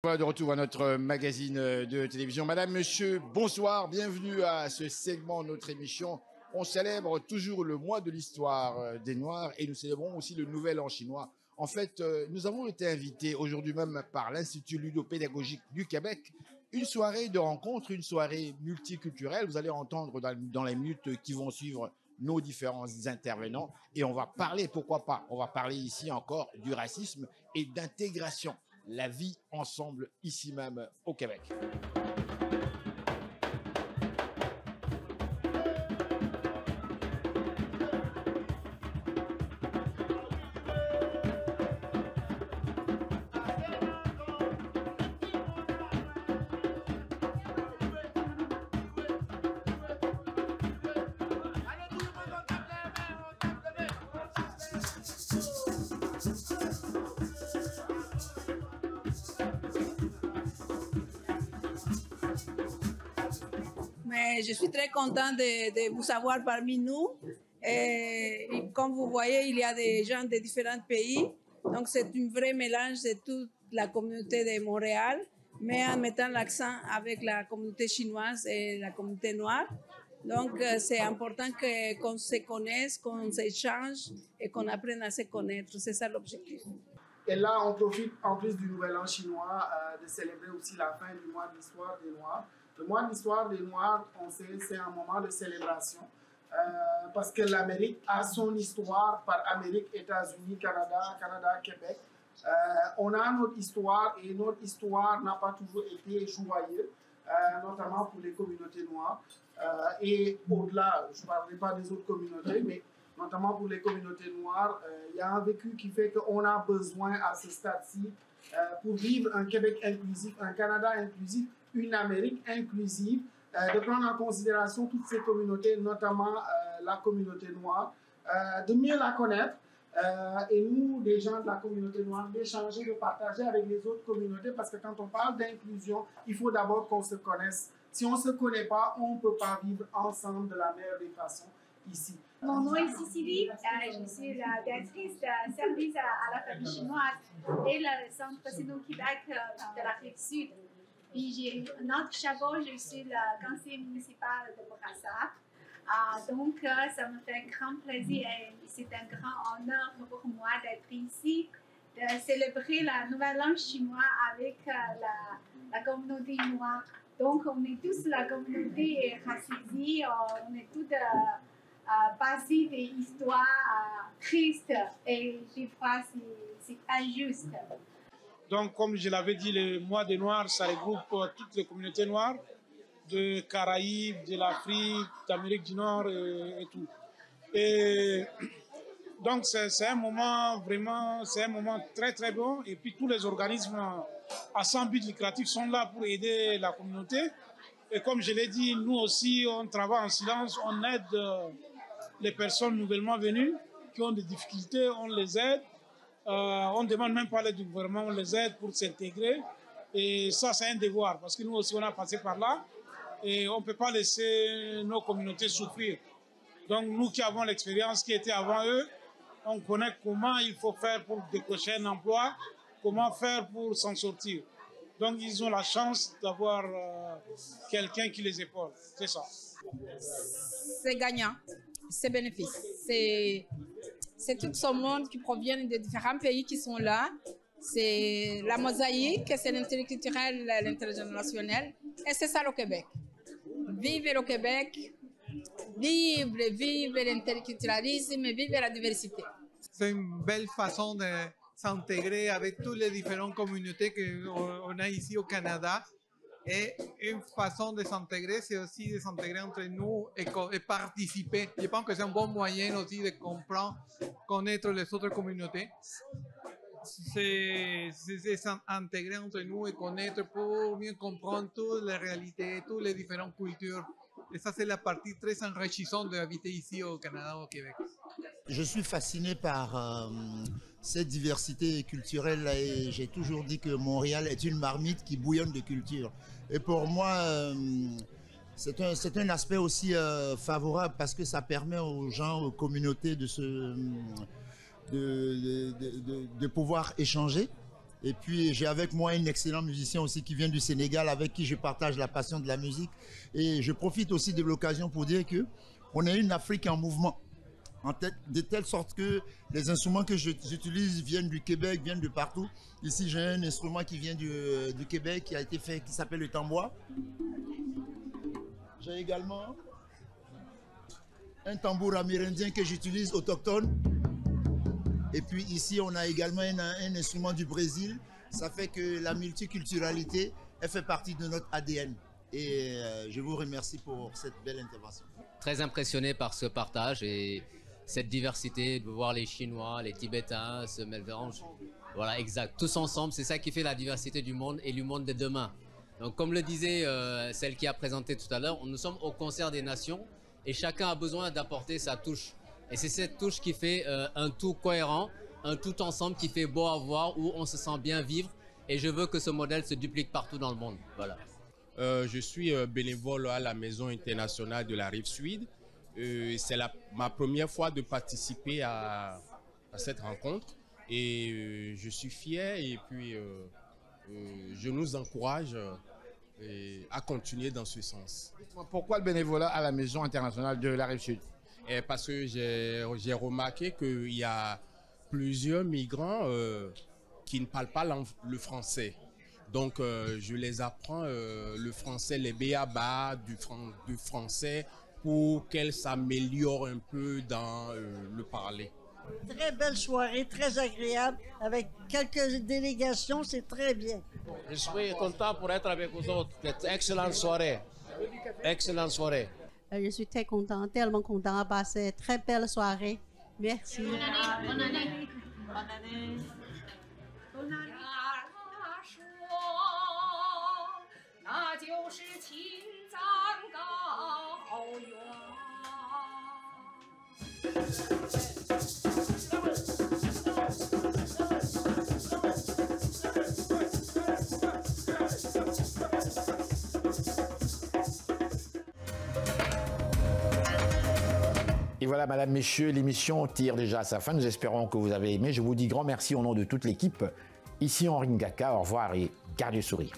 Voilà, de retour à notre magazine de télévision. Madame, monsieur, bonsoir, bienvenue à ce segment de notre émission. On célèbre toujours le mois de l'histoire des Noirs et nous célébrons aussi le Nouvel An chinois. En fait, nous avons été invités aujourd'hui même par l'Institut ludopédagogique du Québec, une soirée de rencontre, une soirée multiculturelle. Vous allez entendre dans les minutes qui vont suivre nos différents intervenants et on va parler, pourquoi pas, on va parler ici encore du racisme et d'intégration. La vie ensemble ici même au Québec. Mais je suis très contente de vous avoir parmi nous. Et comme vous voyez, il y a des gens de différents pays. Donc, c'est un vrai mélange de toute la communauté de Montréal, mais en mettant l'accent avec la communauté chinoise et la communauté noire. Donc, c'est important qu'on se connaisse, qu'on s'échange et qu'on apprenne à se connaître. C'est ça l'objectif. Et là, on profite, en plus du Nouvel An chinois, de célébrer aussi la fin du mois de l'histoire des Noirs. Le mois de l'histoire des Noirs, on sait, c'est un moment de célébration parce que l'Amérique a son histoire par Amérique, États-Unis, Canada, Québec. On a notre histoire et notre histoire n'a pas toujours été joyeuse, notamment pour les communautés noires. Et au-delà, je ne parlerai pas des autres communautés, mais notamment pour les communautés noires, il y a un vécu qui fait qu'on a besoin à ce stade-ci, pour vivre un Québec inclusif, un Canada inclusif, une Amérique inclusive, de prendre en considération toutes ces communautés, notamment la communauté noire, de mieux la connaître, et nous, les gens de la communauté noire, d'échanger, de partager avec les autres communautés, parce que quand on parle d'inclusion, il faut d'abord qu'on se connaisse. Si on ne se connaît pas, on ne peut pas vivre ensemble de la meilleure des façons ici. Mon nom est Cécilie, je suis la directrice de service à la famille chinoise et le centre Président Québec de l'Afrique du Sud. Puis j'ai un autre chapeau, je suis le conseiller municipal de Bourassa. Donc ça me fait un grand plaisir et c'est un grand honneur pour moi d'être ici, de célébrer la Nouvelle An chinois avec la communauté noire. Donc on est tous la communauté racisée, on est tous passé des histoires tristes et des fois c'est injuste. Donc comme je l'avais dit, le mois des Noirs, ça regroupe toutes les communautés noires de Caraïbes, de l'Afrique, d'Amérique du Nord et tout. Et donc c'est un moment vraiment, c'est un moment très très bon. Et puis tous les organismes à sans but lucratif sont là pour aider la communauté. Et comme je l'ai dit, nous aussi on travaille en silence, on aide les personnes nouvellement venues qui ont des difficultés, on les aide. On ne demande même pas l'aide du gouvernement, on les aide pour s'intégrer. Et ça, c'est un devoir, parce que nous aussi, on a passé par là. Et on ne peut pas laisser nos communautés souffrir. Donc, nous qui avons l'expérience qui était avant eux, on connaît comment il faut faire pour décrocher un emploi, comment faire pour s'en sortir. Donc, ils ont la chance d'avoir quelqu'un qui les épaule. C'est ça. C'est gagnant, c'est bénéfice. C'est tout ce monde qui provient de différents pays qui sont là. C'est la mosaïque, c'est l'interculturel, l'intergénérationnel. Et c'est ça le Québec. Vive le Québec, vive l'interculturalisme, vive la diversité. C'est une belle façon de s'intégrer avec toutes les différentes communautés qu'on a ici au Canada. Et une façon de s'intégrer, c'est aussi de s'intégrer entre nous et participer. Je pense que c'est un bon moyen aussi de comprendre, connaître les autres communautés. C'est s'intégrer entre nous et connaître pour mieux comprendre toutes les réalités, toutes les différentes cultures. Et ça, c'est la partie très enrichissante d'habiter ici au Canada, au Québec. Je suis fasciné par cette diversité culturelle et j'ai toujours dit que Montréal est une marmite qui bouillonne de culture. Et pour moi, c'est un aspect aussi favorable parce que ça permet aux gens, aux communautés de pouvoir échanger Et puis j'ai avec moi un excellent musicien aussi qui vient du Sénégal, avec qui je partage la passion de la musique. Et je profite aussi de l'occasion pour dire que on est une Afrique en mouvement, de telle sorte que les instruments que j'utilise viennent du Québec, viennent de partout. Ici j'ai un instrument qui vient du Québec, qui a été fait, qui s'appelle le tambour. J'ai également un tambour amérindien que j'utilise autochtone. Et puis ici, on a également un instrument du Brésil. Ça fait que la multiculturalité, elle fait partie de notre ADN. Et je vous remercie pour cette belle intervention. Très impressionné par ce partage et cette diversité, de voir les Chinois, les Tibétains se mélanger. Voilà, exact. Tous ensemble, c'est ça qui fait la diversité du monde et du monde de demain. Donc, comme le disait celle qui a présenté tout à l'heure, nous sommes au concert des nations et chacun a besoin d'apporter sa touche. Et c'est cette touche qui fait un tout cohérent, un tout ensemble qui fait beau à voir, où on se sent bien vivre. Et je veux que ce modèle se duplique partout dans le monde. Voilà. Je suis bénévole à la Maison internationale de la Rive-Sud. C'est ma première fois de participer à cette rencontre. Et je suis fier et puis je nous encourage à continuer dans ce sens. Pourquoi le bénévolat à la Maison internationale de la Rive-Sud? Parce que j'ai remarqué qu'il y a plusieurs migrants qui ne parlent pas le français. Donc, je les apprends le français, les b.a.-ba du français pour qu'elles s'améliorent un peu dans le parler. Très belle soirée, très agréable, avec quelques délégations, c'est très bien. Je suis content pour être avec vous autres. Excellente soirée. Excellente soirée. Je suis très content, tellement content de passer une très belle soirée. Merci. Bonne année. Bonne année. Bonne année. Bonne année. Et voilà, madame, messieurs, l'émission tire déjà à sa fin. Nous espérons que vous avez aimé. Je vous dis grand merci au nom de toute l'équipe. Ici Henri Ngaka, au revoir et gardez le sourire.